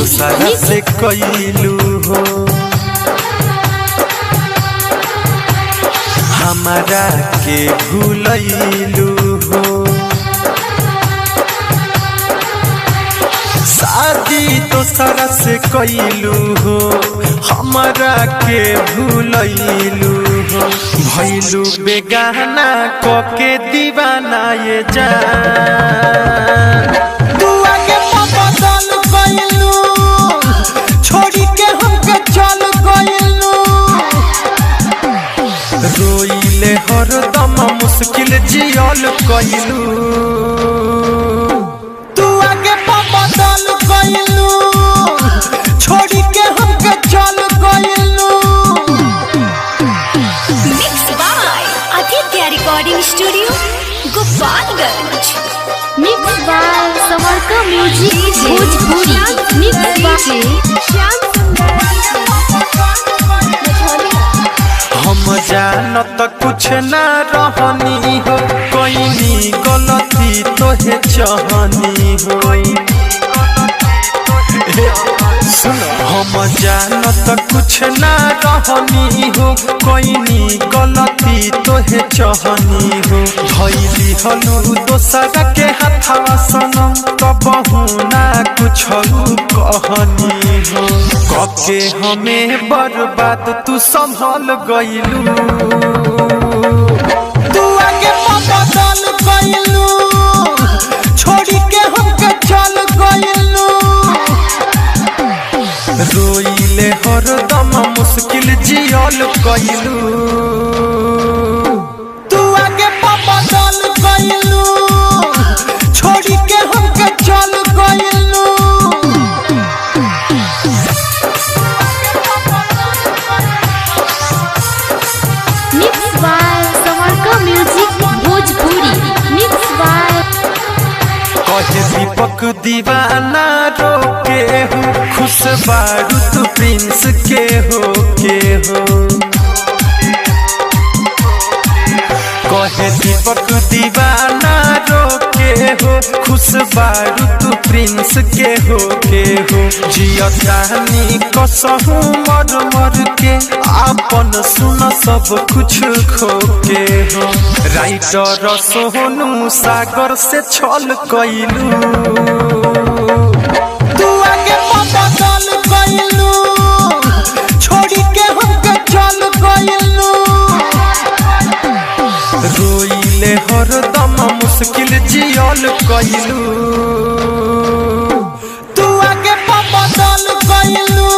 दूसरा से कैलू हो, हमारा के भूलैलू हो। शादी दूसरा से कैलू हो, हमारा के भूलैलू हो। भैलू बेगाना कोके दीवाना ये जान, तू आगे बदल गइलू, छोड़ी के हमके चल गइलू। रोइले हरदम मुश्किल जियल कइलू, तू आगे बदल गइलू, छोड़ी के हमके चल गइलू। Recording studio Gopalganj. Mix by समरका music Bhojpuri. Mix by Shyam Sundar. हम जानत कुछ ना रहनी हो, कोई गलती तोहे चाहनी हो। हम जानत कुछ ना रहनी हो, कोई गलती तोहे चाहनी हो। धैली हलू दोसरा के हाथवा सनम, कबहू ना कुछ कहनी हो। कके हमें बर्बाद तू संभल गइलू, तू आगे बदल गइलू, छोड़ी के हमके चल गइलू। रोइले हरदम मुश्किल जियल कइलू, तू आगे बदल गइलू, छोड़ी के हमके चल गइलू। मिक्स बाय समरका म्यूजिक भोजपुरी। मिक्स बाय कहे दीपक दीवाना रोके हो, खुश बारू तू प्रिंस के हो के हो। कहे दीपक दीवाना रोके हो, खुश बारू तू प्रिंस के हो के हो। जिया जानी कसहू मर मर के, आपन सुन सब कुछ खो के हो। राइटर सोनू सागर से छल कइलू, तू आगे बदल गइलू, छोड़ी के हमके चल गइलू। रोइले हरदम मुश्किल जियल कइलू, तू आगे बदल गइलू,